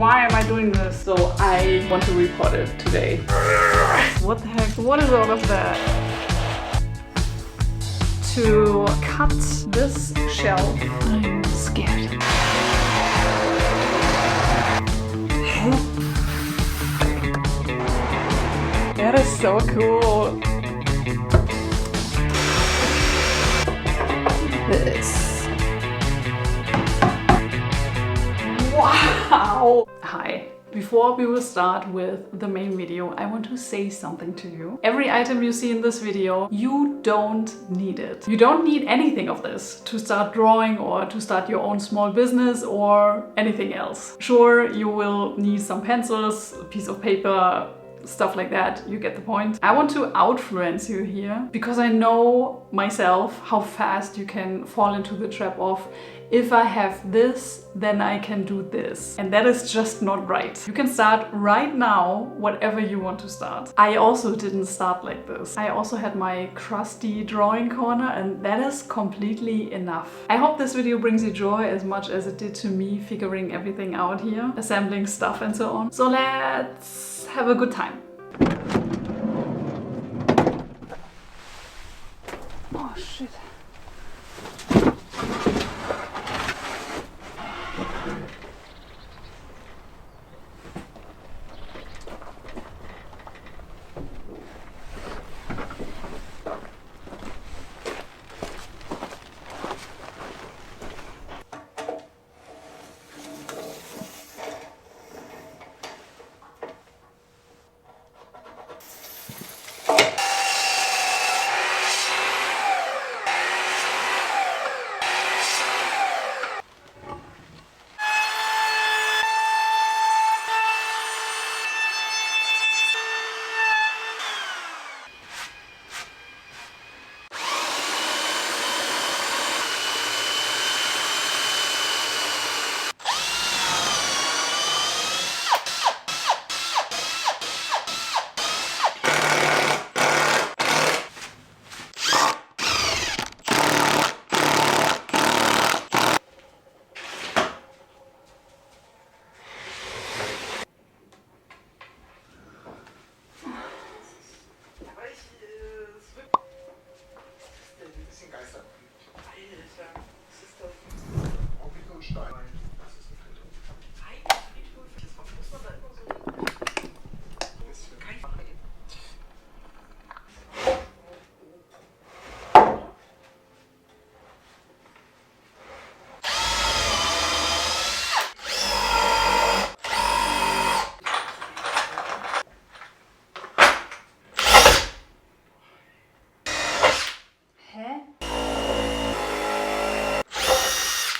Why am I doing this? So I want to repot it today. What the heck? What is all of that? To cut this shelf, I'm scared. That is so cool. This. Wow! Hi. Before we will start with the main video, I want to say something to you. Every item you see in this video, you don't need it. You don't need anything of this to start drawing or to start your own small business or anything else. Sure, you will need some pencils, a piece of paper, stuff like that. You get the point. I want to outfluence you here because I know myself how fast you can fall into the trap of, if I have this, then I can do this. And that is just not right. You can start right now, whatever you want to start. I also didn't start like this. I also had my crusty drawing corner, and that is completely enough. I hope this video brings you joy as much as it did to me figuring everything out here, assembling stuff and so on. So let's have a good time. Oh shit.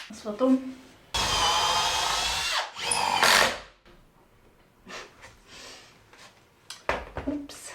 Das war dumm. Ups.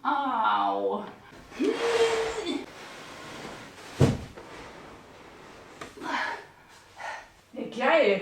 Au. Ja, geil.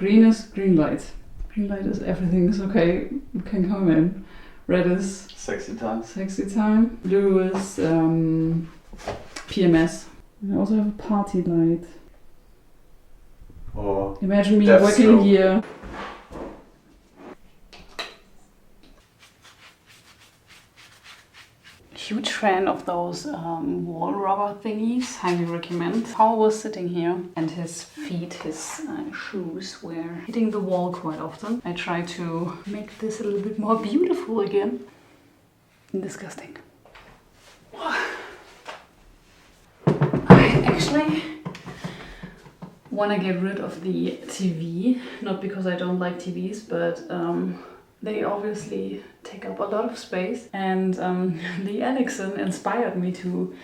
Green is green light. Green light is everything is okay. We can come in. Red is sexy time. Sexy time. Blue is PMS. I also have a party light. Oh, imagine me working here. Huge fan of those wall rubber thingies. Highly recommend. Paul was sitting here and his feet, his shoes were hitting the wall quite often. I try to make this a little bit more beautiful again. Disgusting. I actually want to get rid of the TV. Not because I don't like TVs, but they obviously take up a lot of space, and the Ellstration inspired me to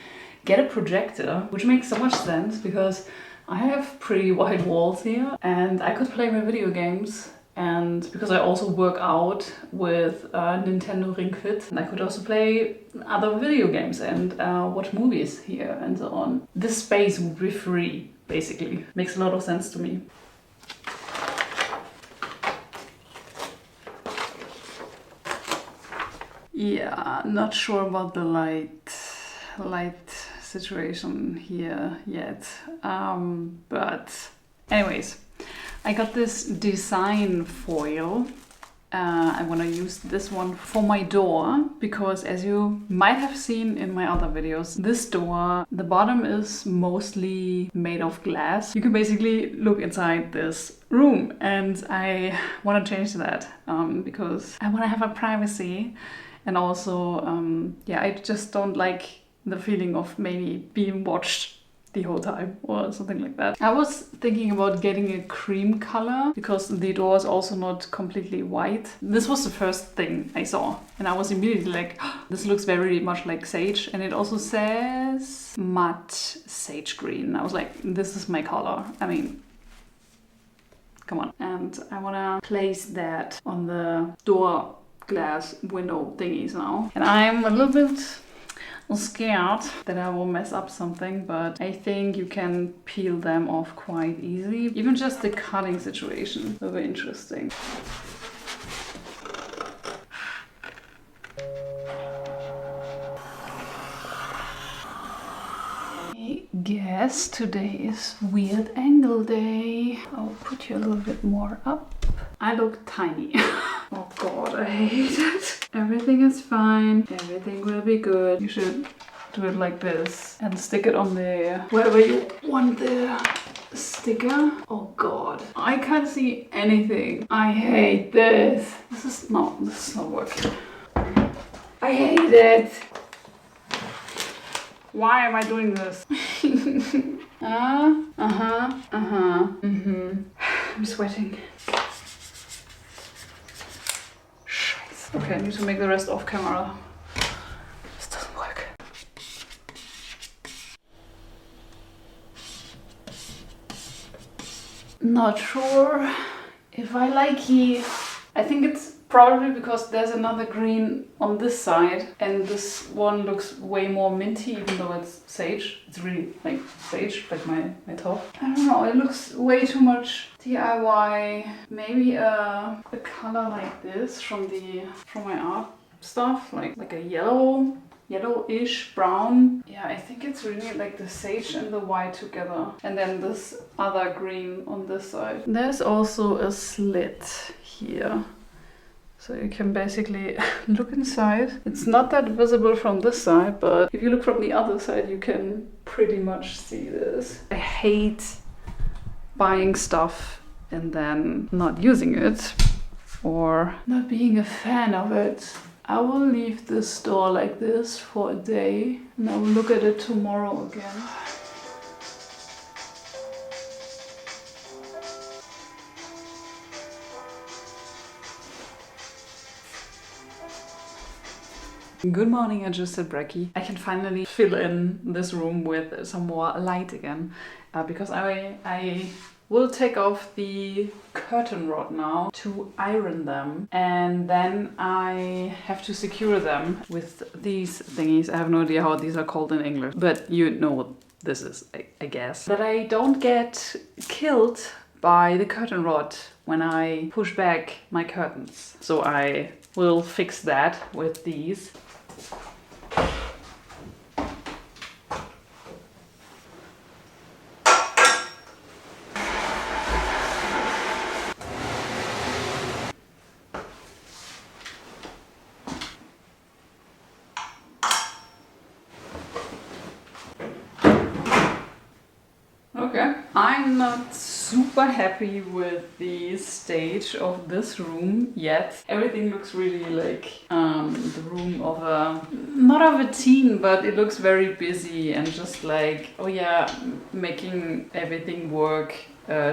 get a projector, which makes so much sense because I have pretty wide walls here and I could play my video games, and because I also work out with Nintendo Ring Fit, and I could also play other video games and watch movies here and so on. This space would be free, basically. Makes a lot of sense to me. Yeah, not sure about the light situation here yet. But anyways, I got this design foil. I want to use this one for my door because, as you might have seen in my other videos, this door, the bottom is mostly made of glass. You can basically look inside this room, and I want to change that because I want to have a privacy. And also, yeah, I just don't like the feeling of maybe being watched the whole time or something like that. I was thinking about getting a cream color because the door is also not completely white. This was the first thing I saw, and I was immediately like, oh, this looks very much like sage, and it also says matte sage green. I was like, this is my color. I mean, come on. And I want to place that on the door glass window thingies now. And I'm a little bit scared that I will mess up something, but I think you can peel them off quite easily. Even just the cutting situation will be interesting. I guess today is weird angle day. I'll put you a little bit more up. I look tiny. Oh god, I hate it. Everything is fine. Everything will be good. You should do it like this and stick it on the wherever you want the sticker. Oh god, I can't see anything. I hate this. This is not working. I hate it. Why am I doing this? I'm sweating. Okay, I need to make the rest off camera. This doesn't work. Not sure if I like it. I think it's probably because there's another green on this side, and this one looks way more minty, even though it's sage. It's really like sage, like my top. I don't know, it looks way too much DIY. Maybe a color like this from my art stuff, like a yellowish brown. Yeah, I think it's really like the sage and the white together, and then this other green on this side. There's also a slit here, so you can basically look inside. It's not that visible from this side, but if you look from the other side, you can pretty much see this. I hate buying stuff and then not using it or not being a fan of it. I will leave this store like this for a day, and I will look at it tomorrow again. Good morning, I just said brekkie. I can finally fill in this room with some more light again, because I will take off the curtain rod now to iron them, and then I have to secure them with these thingies. I have no idea how these are called in English, but you know what this is, I guess. That I don't get killed by the curtain rod when I push back my curtains. So I will fix that with these. Okay, I'm not super happy with the stage of this room yet. Everything looks really like the room of not of a teen, but it looks very busy and just like, oh yeah, making everything work.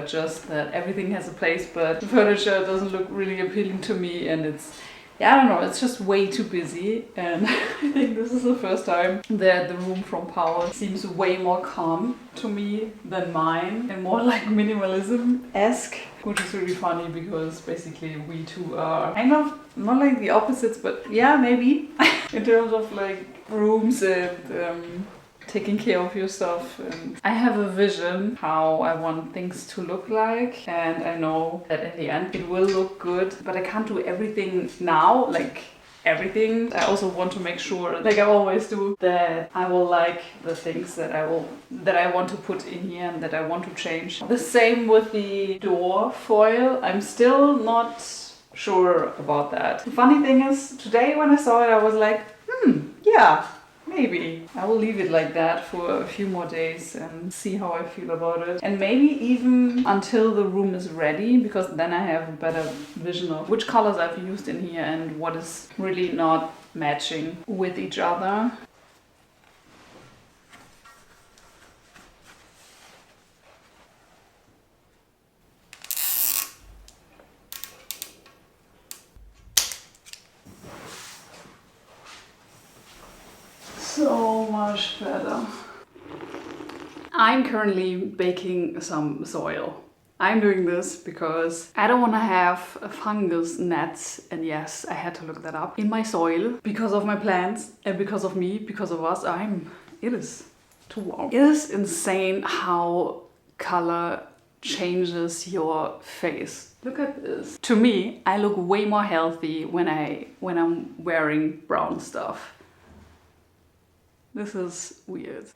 Just that everything has a place, but the furniture doesn't look really appealing to me, and it's, yeah, I don't know, it's just way too busy. And I think this is the first time that the room from Paul seems way more calm to me than mine and more like minimalism-esque, which is really funny because basically we two are kind of not like the opposites, but yeah, maybe in terms of like rooms and taking care of your stuff. And I have a vision how I want things to look like, and I know that in the end it will look good, but I can't do everything now, like everything. I also want to make sure, like I always do, that I will like the things that I want to put in here and that I want to change. The same with the door foil. I'm still not sure about that. The funny thing is, today when I saw it, I was like, yeah, maybe. I will leave it like that for a few more days and see how I feel about it. And maybe even until the room is ready, because then I have a better vision of which colors I've used in here and what is really not matching with each other. So much better. I'm currently baking some soil. I'm doing this because I don't want to have fungus gnats, and yes, I had to look that up, in my soil because of my plants and because of me, because of us. It is too warm. It is insane how color changes your face. Look at this. To me, I look way more healthy when I'm wearing brown stuff. This is weird.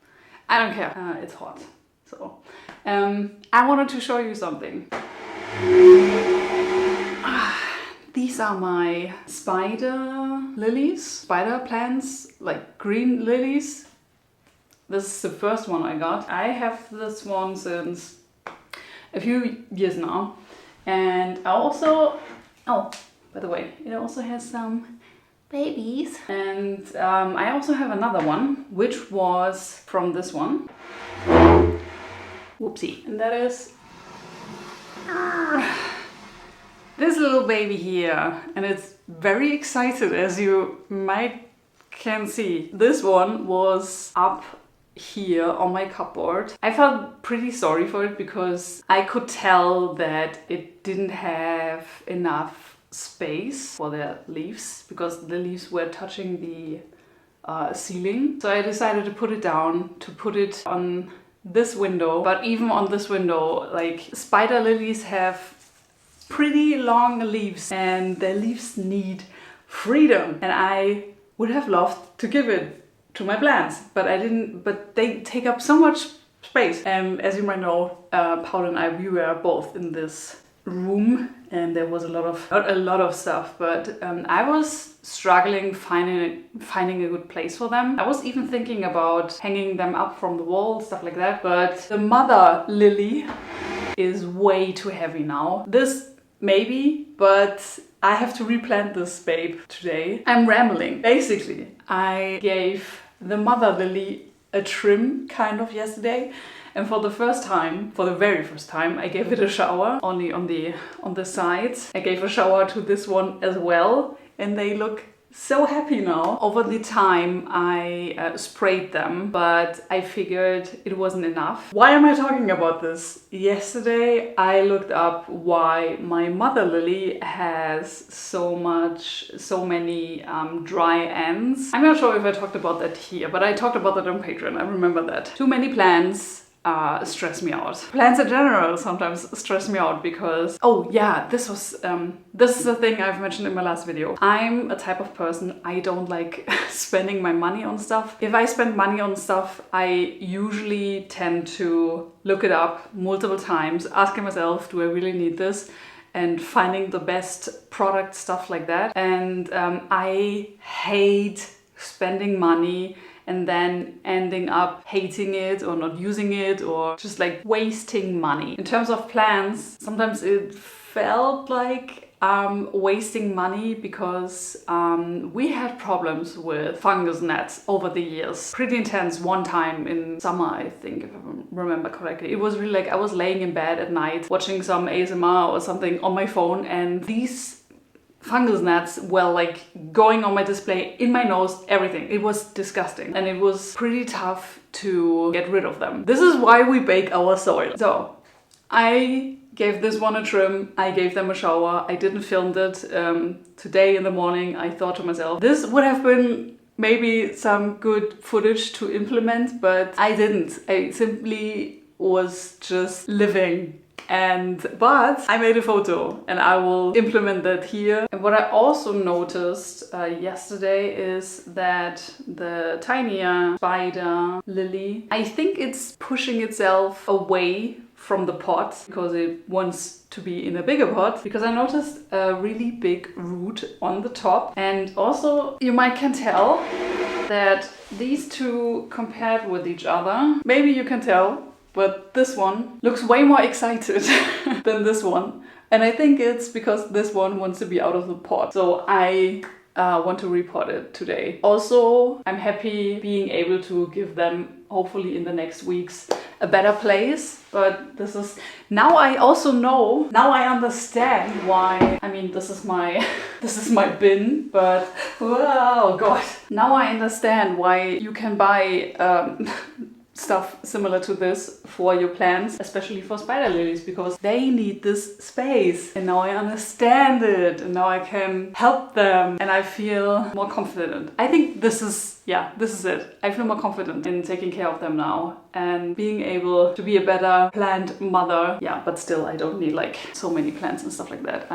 I don't care. It's hot. So, I wanted to show you something. These are my spider lilies, spider plants, like green lilies. This is the first one I got. I have this one since a few years now. And I also, oh, by the way, it also has some babies. And I also have another one, which was from this one. Whoopsie. And that is this little baby here. And it's very excited, as you can see. This one was up here on my cupboard. I felt pretty sorry for it because I could tell that it didn't have enough space for the leaves, because the leaves were touching the ceiling. So I decided to put it down, to put it on this window. But even on this window, like, spider lilies have pretty long leaves and their leaves need freedom, and I would have loved to give it to my plants, but I didn't. But they take up so much space. As you might know, Paul and I, we were both in this room, and there was not a lot of stuff, but I was struggling finding a good place for them. I was even thinking about hanging them up from the wall, stuff like that, but the mother lily is way too heavy now. This maybe, but I have to replant this babe today. I'm rambling. Basically, I gave the mother lily a trim kind of yesterday, and for the very first time, I gave it a shower, only on the sides. I gave a shower to this one as well, and they look so happy now. Over the time I sprayed them, but I figured it wasn't enough. Why am I talking about this? Yesterday I looked up why my mother lily has so many dry ends. I'm not sure if I talked about that here, but I talked about that on Patreon, I remember that. Too many plants stress me out. Plants in general sometimes stress me out because, oh yeah, this is the thing I've mentioned in my last video. I'm a type of person, I don't like spending my money on stuff. If I spend money on stuff, I usually tend to look it up multiple times, asking myself, do I really need this? And finding the best product, stuff like that. And I hate spending money and then ending up hating it or not using it or just like wasting money. In terms of plants, sometimes it felt like wasting money because we had problems with fungus gnats over the years. Pretty intense one time in summer, I think, if I remember correctly. It was really like I was laying in bed at night watching some ASMR or something on my phone, and these fungus gnats were like going on my display, in my nose, everything. It was disgusting and it was pretty tough to get rid of them. This is why we bake our soil. So I gave this one a trim, I gave them a shower, I didn't film it today in the morning. I thought to myself, this would have been maybe some good footage to implement, but I didn't. I simply was just living. But I made a photo and I will implement that here. And what I also noticed yesterday is that the tinier spider lily, I think it's pushing itself away from the pot because it wants to be in a bigger pot, because I noticed a really big root on the top. And also you might can tell that these two compared with each other, maybe you can tell, but this one looks way more excited than this one. And I think it's because this one wants to be out of the pot. So I want to repot it today. Also, I'm happy being able to give them, hopefully in the next weeks, a better place. But this is, now I also know, now I understand why, I mean, this is my bin, but, oh God. Now I understand why you can buy stuff similar to this for your plants, especially for spider lilies, because they need this space. And now I understand it, and now I can help them, and I feel more confident. I think this is it. I feel more confident in taking care of them now and being able to be a better plant mother. Yeah, but still I don't need like so many plants and stuff like that.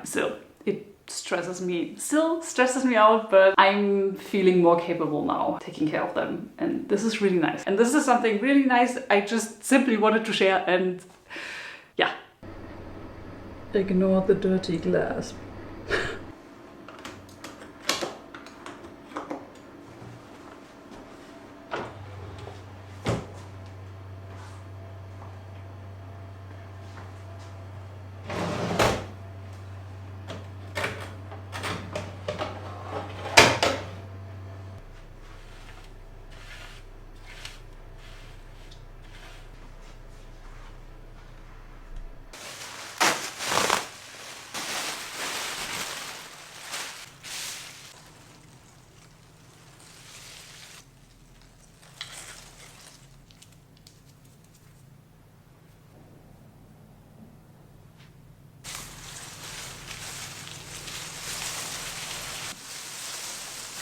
Still, it stresses me out, but I'm feeling more capable now taking care of them, and this is really nice. And this is something really nice I just simply wanted to share. And yeah, ignore the dirty glass.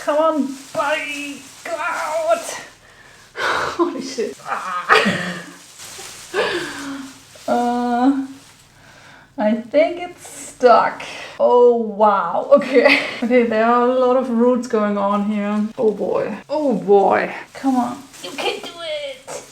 Come on, buddy, go out! Holy shit. I think it's stuck. Oh wow, okay. Okay, there are a lot of roots going on here. Oh boy. Oh boy. Come on. You can do it!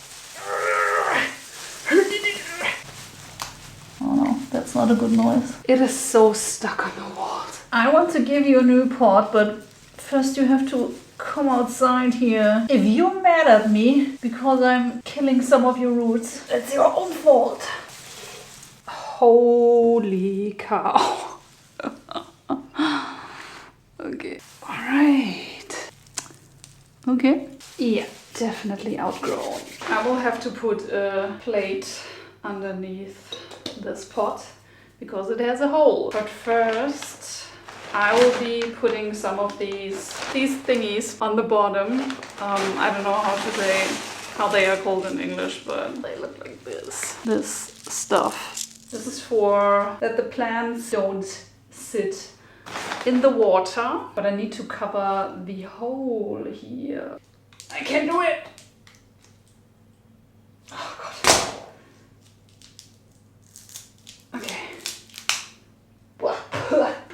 Oh no, that's not a good noise. It is so stuck on the walls. I want to give you a new pot, but first you have to come outside here. If you're mad at me because I'm killing some of your roots, that's your own fault. Holy cow. Okay. Alright. Okay. Yeah, definitely outgrown. I will have to put a plate underneath this pot because it has a hole. But first, I will be putting some of these thingies on the bottom. I don't know how they are called in English, but they look like this. This stuff. This is for that the plants don't sit in the water, but I need to cover the hole here. I can do it! Oh God.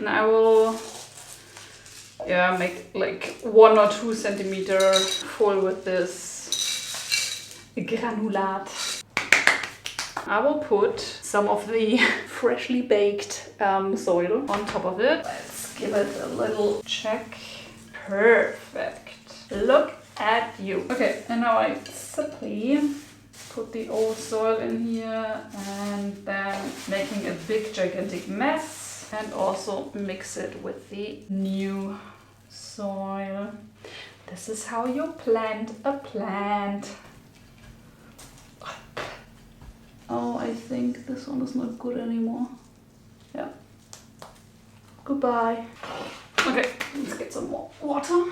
And I will, yeah, make like 1 or 2 centimeters full with this granulat. I will put some of the freshly baked soil on top of it. Let's give it a little check. Perfect. Look at you. Okay, and now I simply put the old soil in here and then making a big gigantic mess, and also mix it with the new soil. This is how you plant a plant. Oh, I think this one is not good anymore. Yeah. Goodbye. Okay, let's get some more water.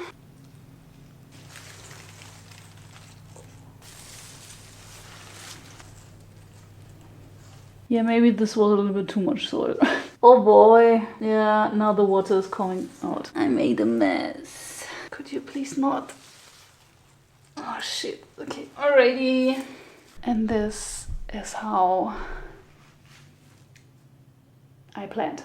Yeah, maybe this was a little bit too much soil. Oh boy. Yeah, now the water is coming out. I made a mess. Could you please not? Oh shit. Okay, alrighty. And this is how I plant.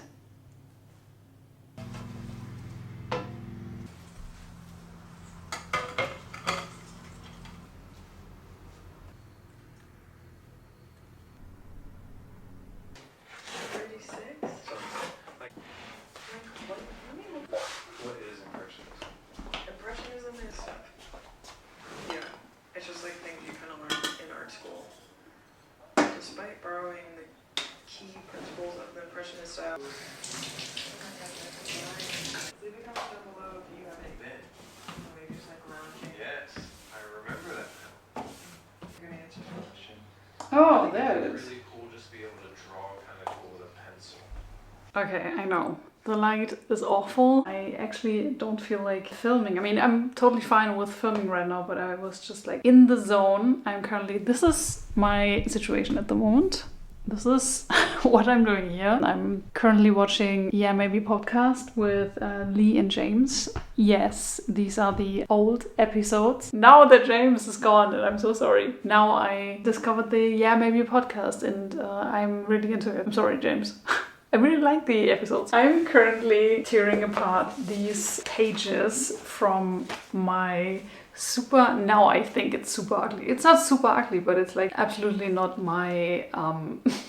Oh, there it is. Really cool just to be able to draw kind of cool with a pencil. Okay, I know. The light is awful. I actually don't feel like filming. I mean, I'm totally fine with filming right now, but I was just like in the zone. I'm currently, this is my situation at the moment. This is what I'm doing here. I'm currently watching Yeah Maybe podcast with Lee and James. Yes, these are the old episodes. Now that James is gone, and I'm so sorry. Now I discovered the Yeah Maybe podcast, and I'm really into it. I'm sorry, James. I really like the episodes. I'm currently tearing apart these pages from my super, now I think it's super ugly. It's not super ugly, but it's like absolutely not my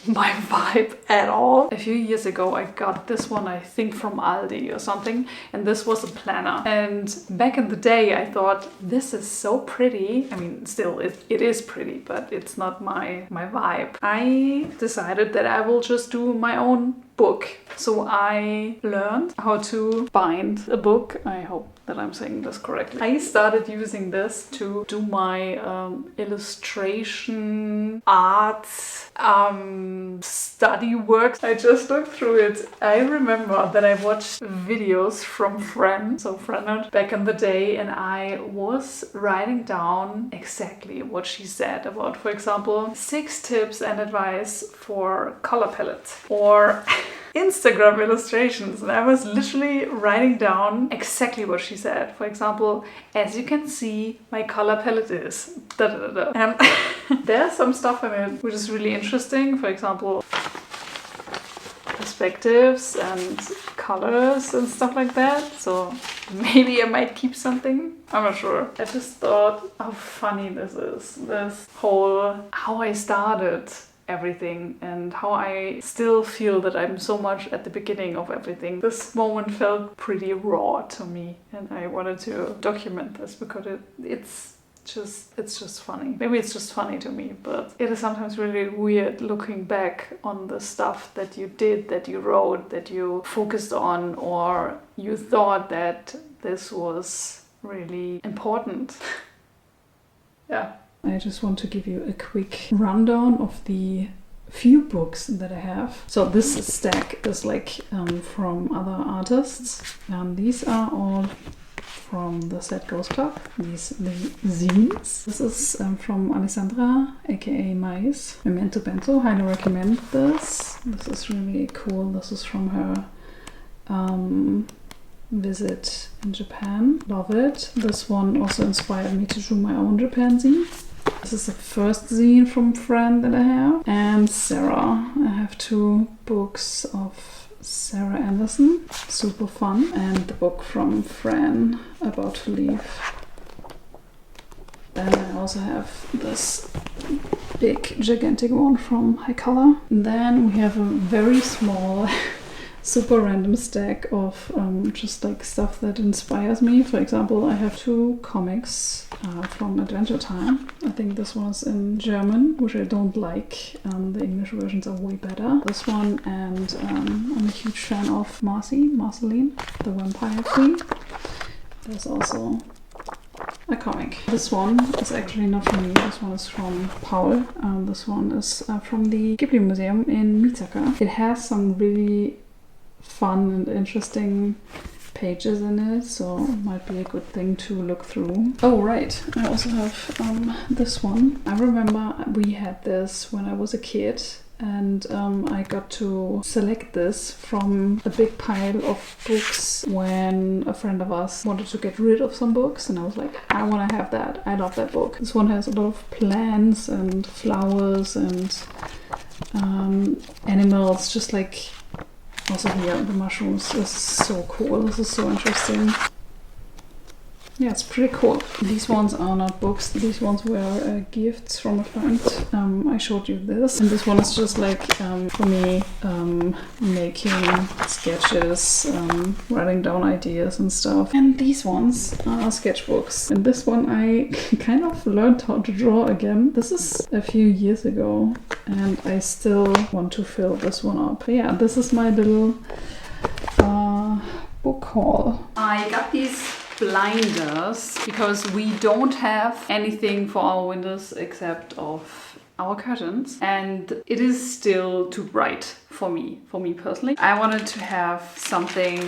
my vibe at all. A few years ago I got this one, I think from Aldi or something, and this was a planner. And back in the day I thought, this is so pretty. I mean, still it is pretty, but it's not my vibe. I decided that I will just do my own book. So I learned how to bind a book. I hope that I'm saying this correctly. I started using this to do my illustration, art, study work. I just looked through it. I remember that I watched videos from Fran, so Fran back in the day, and I was writing down exactly what she said about, for example, 6 tips and advice for color palette, or Instagram illustrations, and I was literally writing down exactly what she said. For example, as you can see, my color palette is da da da da. And there's some stuff in it which is really interesting. For example, perspectives and colors and stuff like that. So maybe I might keep something. I'm not sure. I just thought how funny this is. This whole, how I started everything and how I still feel that I'm so much at the beginning of everything. This moment felt pretty raw to me, and I wanted to document this because it's just funny. Maybe it's just funny to me, but it is sometimes really weird looking back on the stuff that you did, that you wrote, that you focused on, or you thought that this was really important. Yeah. I just want to give you a quick rundown of the few books that I have. So this stack is like from other artists. These are all from the Set Goes Club. These the Zines. This is from Alessandra, aka Mais. Memento Bento. Highly recommend this. This is really cool. This is from her visit in Japan. Love it. This one also inspired me to do my own Japan zine. This is the first zine from Fran that I have. And Sarah. I have 2 books of Sarah Anderson, super fun, and the book from Fran, About to Leave. Then I also have this big gigantic one from High Color. And then we have a very small super random stack of just like stuff that inspires me. For example, I have 2 comics from Adventure Time. I think this one is in German, which I don't like. The English versions are way better. This one, and I'm a huge fan of Marceline, the Vampire Queen. There's also a comic. This one is actually not from me. This one is from Paul. This one is from the Ghibli Museum in Mitaka. It has some really fun and interesting pages in it, so it might be a good thing to look through. Oh right, I also have this one. I remember we had this when I was a kid, and I got to select this from a big pile of books when a friend of us wanted to get rid of some books, and I was like, I want to have that. I love that book. This one has a lot of plants and flowers and animals, just like also here, the mushrooms. This is so cool. This is so interesting. Yeah, it's pretty cool. These ones are not books. These ones were gifts from a friend. I showed you this. And this one is just like for me making sketches, writing down ideas and stuff. And these ones are sketchbooks. And this one I kind of learned how to draw again. This is a few years ago, and I still want to fill this one up. But yeah, this is my little book haul. I got these blinders because we don't have anything for our windows except of our curtains, and it is still too bright for me personally. I wanted to have something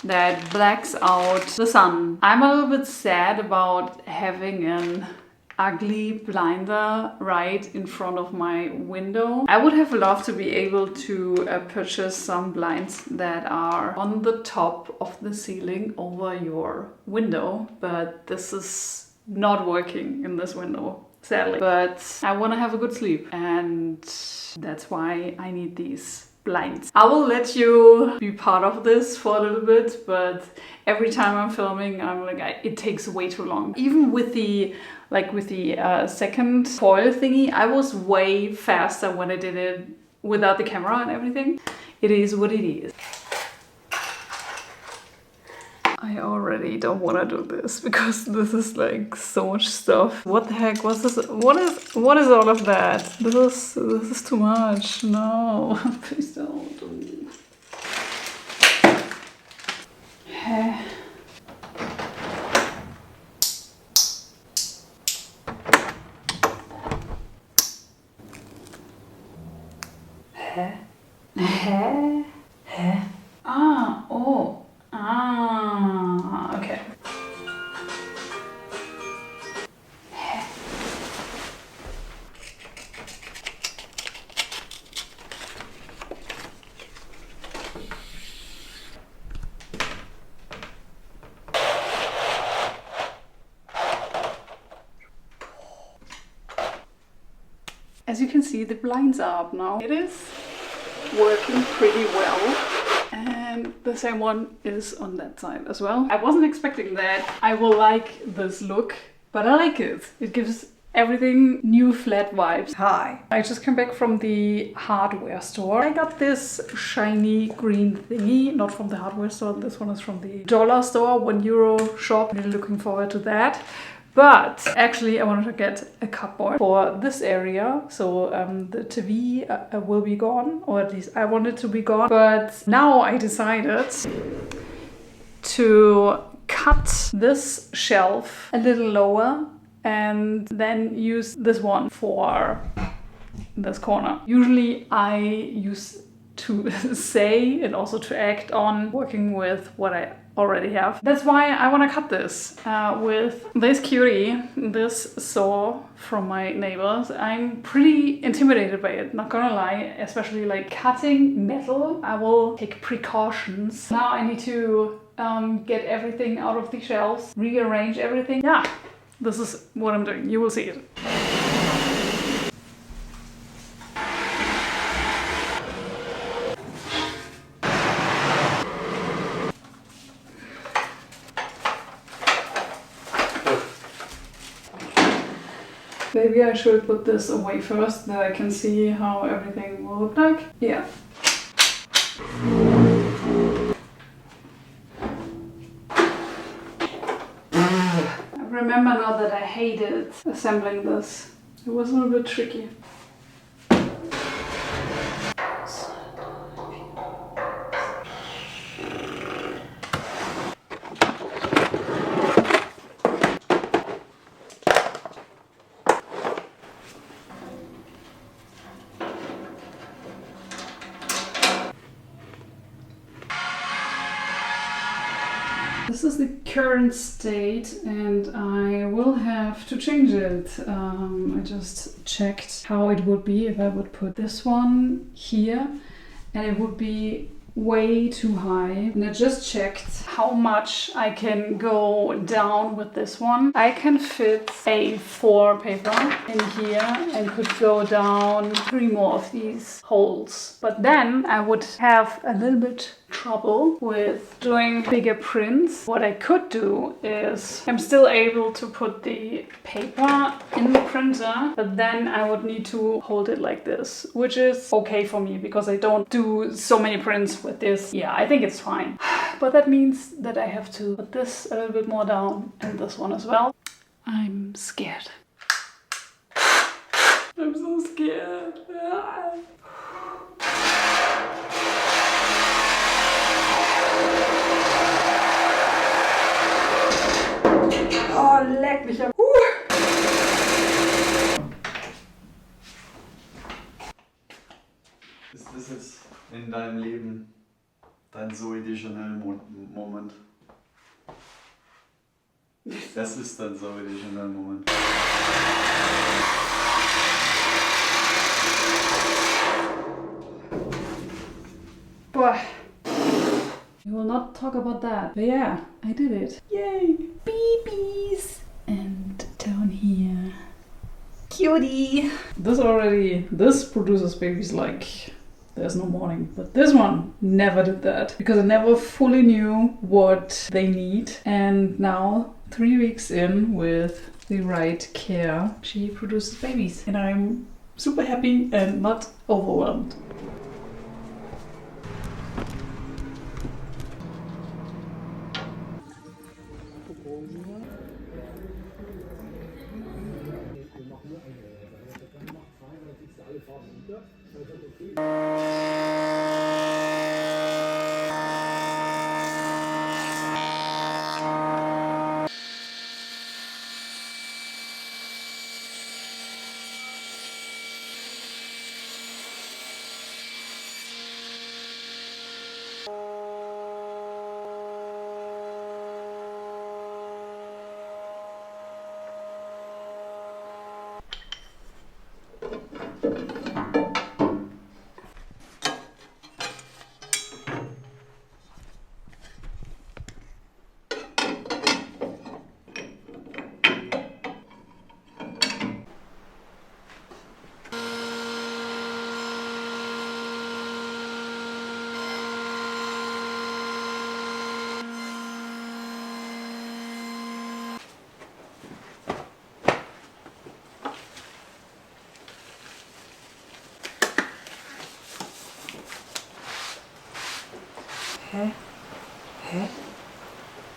that blacks out the sun. I'm a little bit sad about having an ugly blinder right in front of my window. I would have loved to be able to purchase some blinds that are on the top of the ceiling over your window, but this is not working in this window, sadly. But I want to have a good sleep, and that's why I need these blinds. I will let you be part of this for a little bit, but every time I'm filming, I'm like, it takes way too long. Even with the second foil thingy, I was way faster when I did it without the camera and everything. It is what it is. I already don't want to do this because this is like so much stuff. What the heck was this? What is all of that? This is too much. No, please don't. Okay. As you can see, the blinds are up now. It is working pretty well. And the same one is on that side as well. I wasn't expecting that I will like this look, but I like it. It gives everything new flat vibes. Hi. I just came back from the hardware store. I got this shiny green thingy, not from the hardware store. This one is from the dollar store, €1 shop. Really looking forward to that. But actually I wanted to get a cupboard for this area, so the TV will be gone, or at least I want it to be gone. But now I decided to cut this shelf a little lower and then use this one for this corner. Usually I use to say and also to act on working with what I already have. That's why I want to cut this with this cutie, this saw from my neighbors. I'm pretty intimidated by it, not gonna lie, especially like cutting metal. I will take precautions. Now I need to get everything out of the shelves, rearrange everything. Yeah, this is what I'm doing. You will see it. Maybe I should put this away first, that I can see how everything will look like. Yeah. I remember now that I hated assembling this. It was a little bit tricky. This is the current state and I will have to change it. I just checked how it would be if I would put this one here, and it would be way too high. And I just checked how much I can go down with this one. I can fit A4 paper in here and could go down 3 more of these holes. But then I would have a little bit trouble with doing bigger prints. What I could do is I'm still able to put the paper in the printer, but then I would need to hold it like this, which is okay for me because I don't do so many prints with this. Yeah, I think it's fine. But that means that I have to put this a little bit more down and this one as well. I'm scared. I'm so scared. Oh, leck mich am. Ist das jetzt in deinem Leben dein Zooey Deschanel Moment? Das ist dein Zooey Deschanel Moment. Boah. We will not talk about that. But yeah, I did it. Yay! Babies! And down here. Cutie! This produces babies like there's no morning. But this one never did that because I never fully knew what they need. And now, 3 weeks in with the right care, she produces babies. And I'm super happy and not overwhelmed.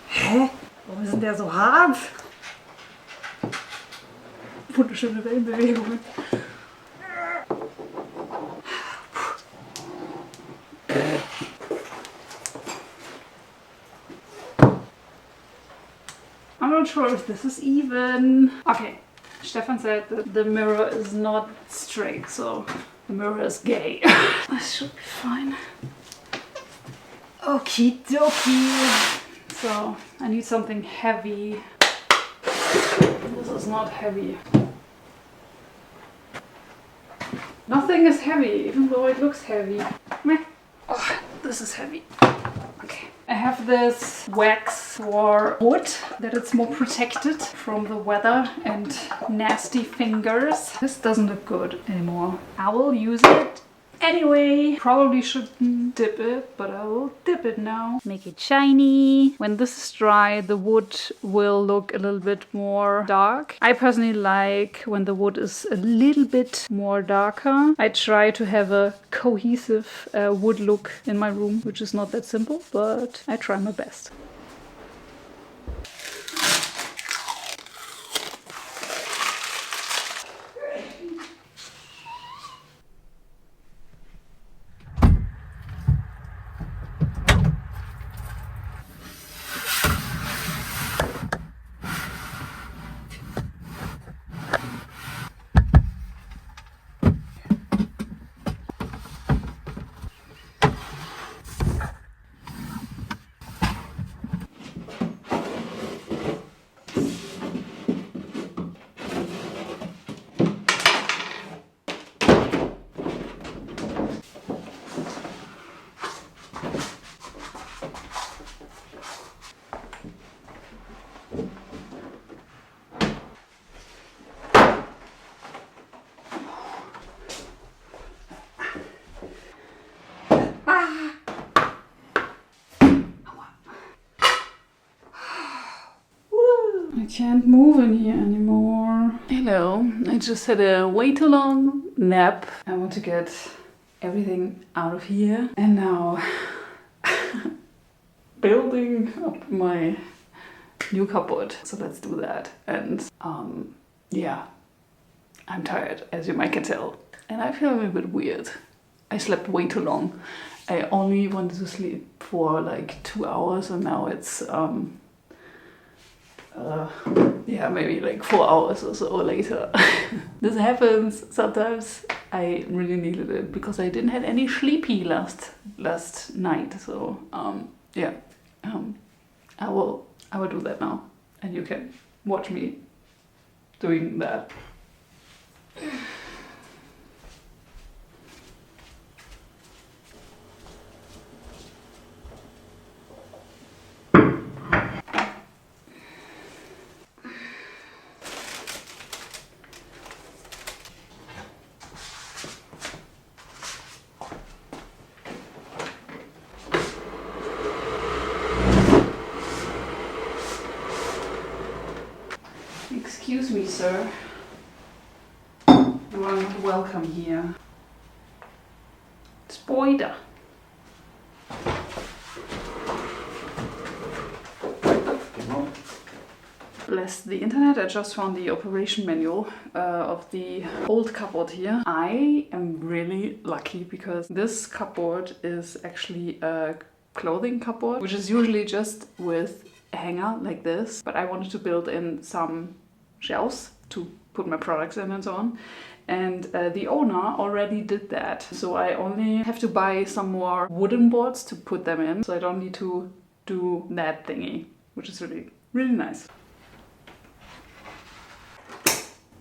Hä? Warum ist denn der so hart? Wunderschöne Wellenbewegungen. I'm not sure if this is even. Okay, Stefan said that the mirror is not straight, so the mirror is gay. This should be fine. Okie dokie. So I need something heavy. This is not heavy. Nothing is heavy, even though it looks heavy. Meh. Oh, this is heavy. Okay. I have this wax for wood, that it's more protected from the weather and nasty fingers. This doesn't look good anymore. I will use it anyway. Probably shouldn't dip it, but I will dip it now. Make it shiny. When this is dry, the wood will look a little bit more dark. I personally like when the wood is a little bit more darker. I try to have a cohesive wood look in my room, which is not that simple, but I try my best. I can't move in here anymore. Hello, I just had a way too long nap. I want to get everything out of here. And now building up my new cupboard. So let's do that. And yeah, I'm tired, as you might can tell. And I feel a bit weird. I slept way too long. I only wanted to sleep for like 2 hours and now it's yeah, maybe like 4 hours or so later. This happens sometimes. I really needed it because I didn't have any sleepy last night. So yeah, I will do that now, and you can watch me doing that. Excuse me, sir. You are not welcome here. Spider. Bless the internet, I just found the operation manual of the old cupboard here. I am really lucky because this cupboard is actually a clothing cupboard, which is usually just with a hanger like this, but I wanted to build in some shelves to put my products in and so on. And the owner already did that. So I only have to buy some more wooden boards to put them in. So I don't need to do that thingy, which is really, really nice.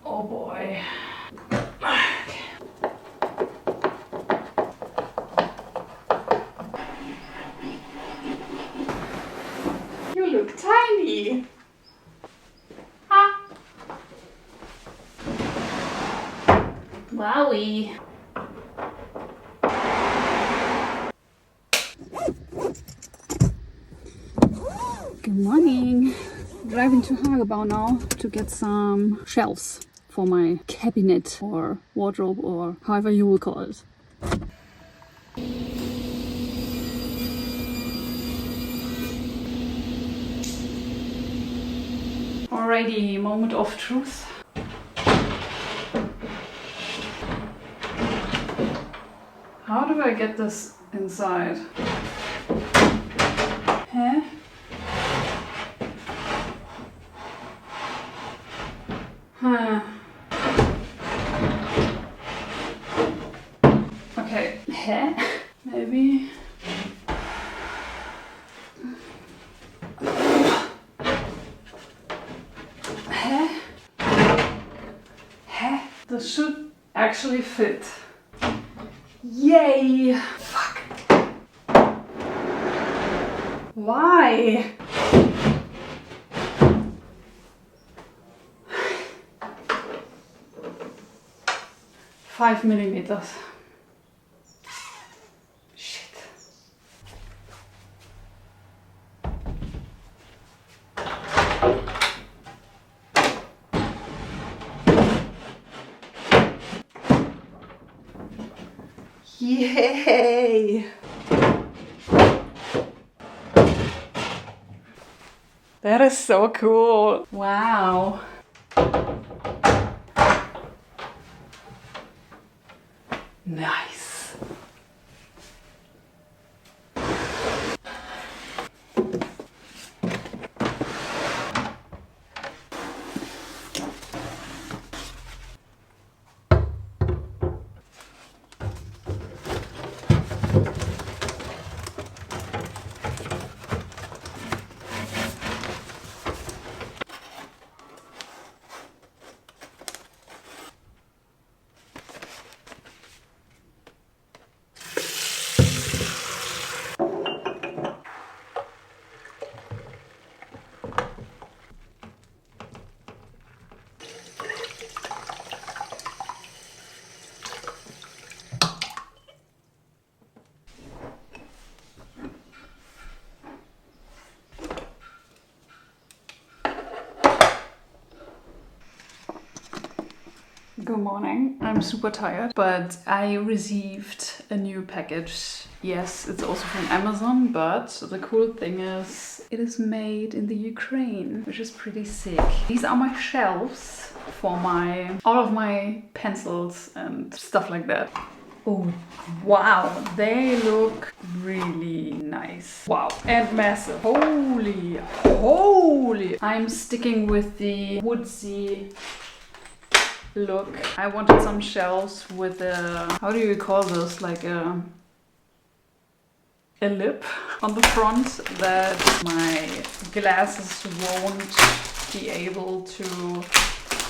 Oh boy. You look tiny. Wowie. Good morning. Driving to Hagebau now to get some shelves for my cabinet or wardrobe or however you will call it. Alrighty, moment of truth. How do I get this inside? Huh? Huh. Okay. Huh? Maybe. Huh? Huh? This should actually fit. Yay! Fuck. Why? $5 millimeters. Yay! That is so cool. Wow. Nice. Good morning. I'm super tired, but I received a new package. Yes, it's also from Amazon, but the cool thing is it is made in the Ukraine, which is pretty sick. These are my shelves for all of my pencils and stuff like that. Oh, wow, they look really nice. Wow, and massive. Holy. I'm sticking with the woodsy look. I wanted some shelves with a, how do you call this, like a lip on the front that my glasses won't be able to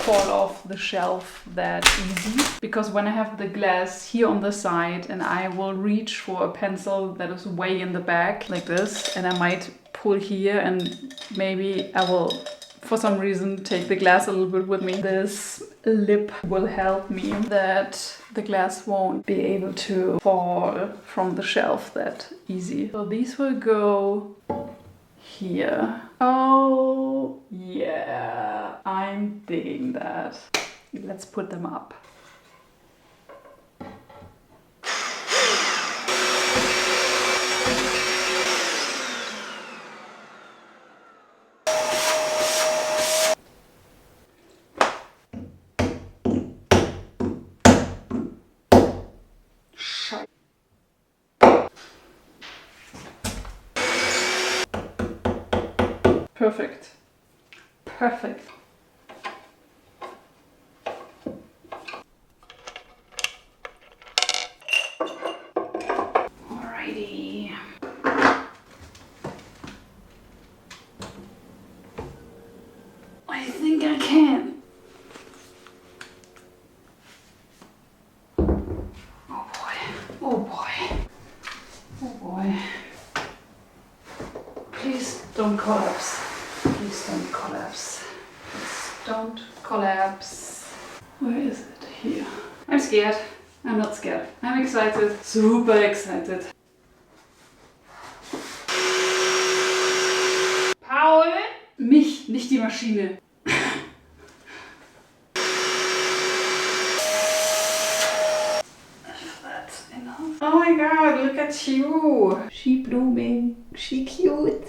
fall off the shelf that easy. Because when I have the glass here on the side and I will reach for a pencil that is way in the back like this, and I might pull here and maybe I will for some reason take the glass a little bit with me. This lip will help me that the glass won't be able to fall from the shelf that easy. So these will go here. Oh yeah, I'm digging that. Let's put them up. Perfect. Perfect. Alrighty. I think I can. Oh boy. Oh boy. Oh boy. Please don't collapse. Please don't collapse. Please don't collapse. Where is it? Here. I'm scared. I'm not scared. I'm excited. Super excited. Paul? Mich, nicht die Maschine. If that's enough. Oh my god, look at you. She blooming. She cute.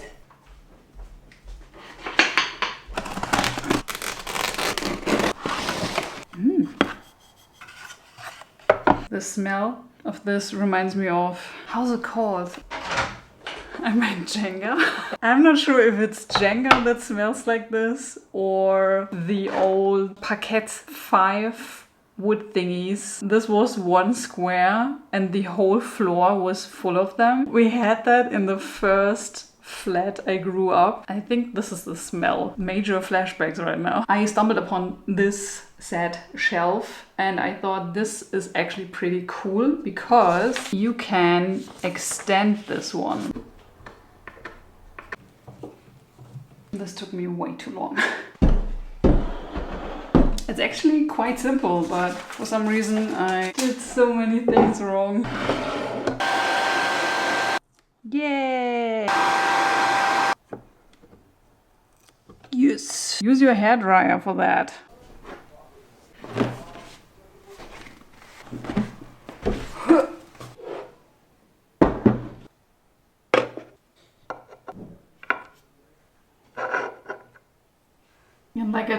The smell of this reminds me of, how's it called? I meant Jenga. I'm not sure if it's Jenga that smells like this or the old Paquette 5 wood thingies. This was one square and the whole floor was full of them. We had that in the first flat I grew up. I think this is the smell. Major flashbacks right now. I stumbled upon this set shelf and I thought this is actually pretty cool because you can extend this one. This took me way too long. It's actually quite simple, but for some reason I did so many things wrong. Yay! Yes. Use your hairdryer for that.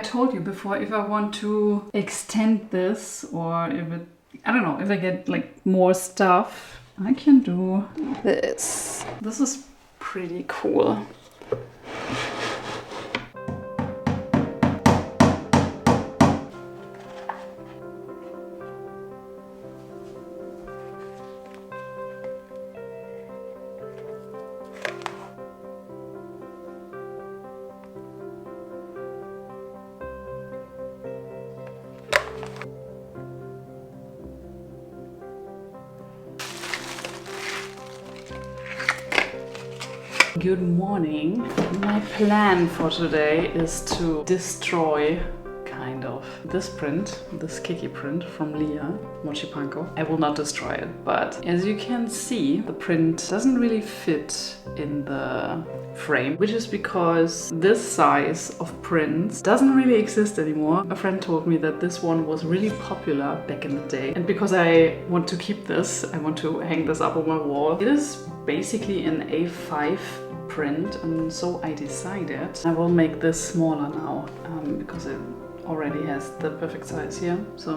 told you before, if I want to extend this or if it, I don't know, if I get like more stuff, I can do this. This is pretty cool. Good morning. My plan for today is to destroy kind of this print, this Kiki print from Leah Mochipanko. I will not destroy it, but as you can see, the print doesn't really fit in the frame, which is because this size of prints doesn't really exist anymore. A friend told me that this one was really popular back in the day, and because I want to keep this, I want to hang this up on my wall. It is basically an A5 print, and so I decided I will make this smaller now because it already has the perfect size here, so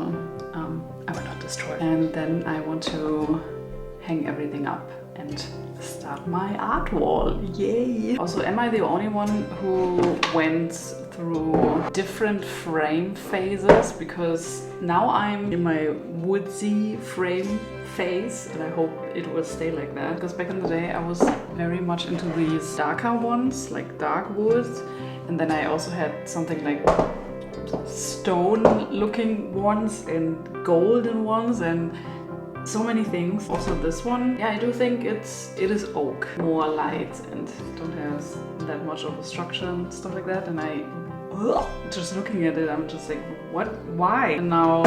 I will not destroy it. And then I want to hang everything up and start my art wall. Yay! Also, am I the only one who went through different frame phases? Because now I'm in my woodsy frame phase, and I hope it will stay like that. Because back in the day I was very much into these darker ones, like dark woods, and then I also had something like stone looking ones and golden ones and so many things. Also this one, yeah, I do think it is oak, more light and don't have that much of a structure and stuff like that. And just looking at it, I'm just like, what? Why? And now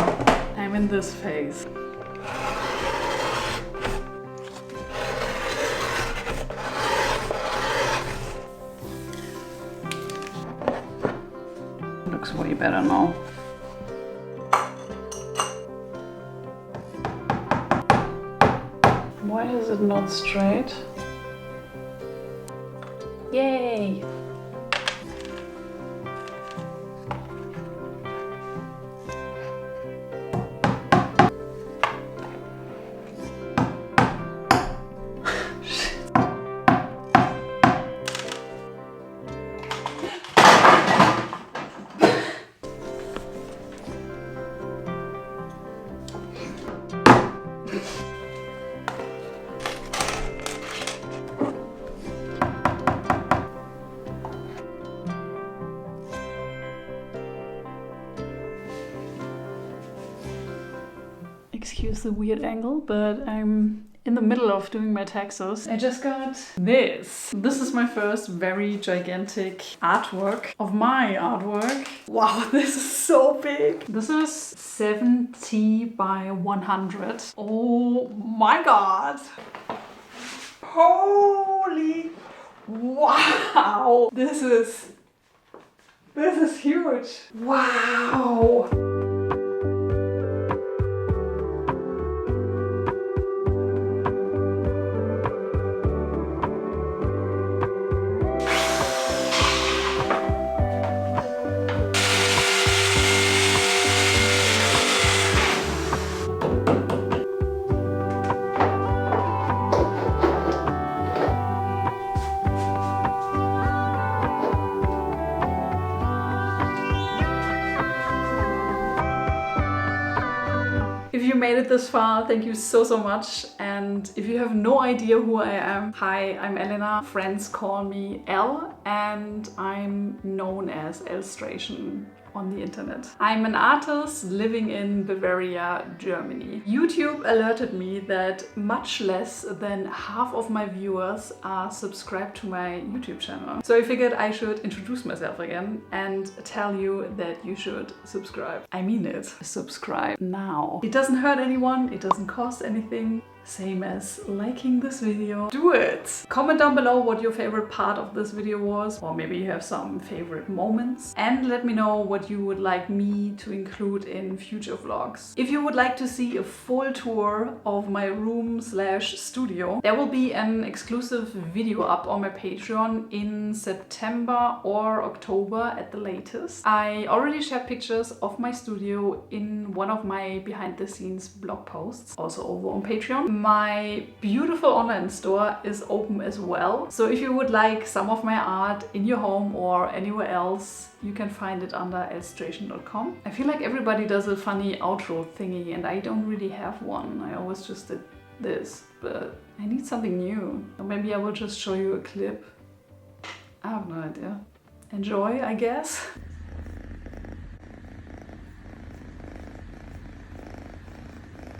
I'm in this phase. Looks way better now. Why is it not straight? Yay! Excuse the weird angle, but I'm in the middle of doing my taxes. I just got this. This is my first very gigantic artwork of my artwork. Wow, this is so big. This is 70 by 100. Oh my god. Holy wow. This is huge. Wow. If you made it this far, thank you so much. And if you have no idea who I am, hi, I'm Elena. Friends call me Elle, and I'm known as Ellstration on the internet. I'm an artist living in Bavaria, Germany. YouTube alerted me that much less than half of my viewers are subscribed to my YouTube channel. So I figured I should introduce myself again and tell you that you should subscribe. I mean it. Subscribe now. It doesn't hurt anyone, it doesn't cost anything. same as liking this video, do it! Comment down below what your favorite part of this video was, or maybe you have some favorite moments. And let me know what you would like me to include in future vlogs. If you would like to see a full tour of my room/studio, there will be an exclusive video up on my Patreon in September or October at the latest. I already shared pictures of my studio in one of my behind the scenes blog posts, also over on Patreon. My beautiful online store is open as well, so if you would like some of my art in your home or anywhere else, you can find it under Ellstration.com. I feel like everybody does a funny outro thingy and I don't really have one. I always just did this, but I need something new. Or maybe I will just show you a clip. I have no idea. Enjoy, I guess.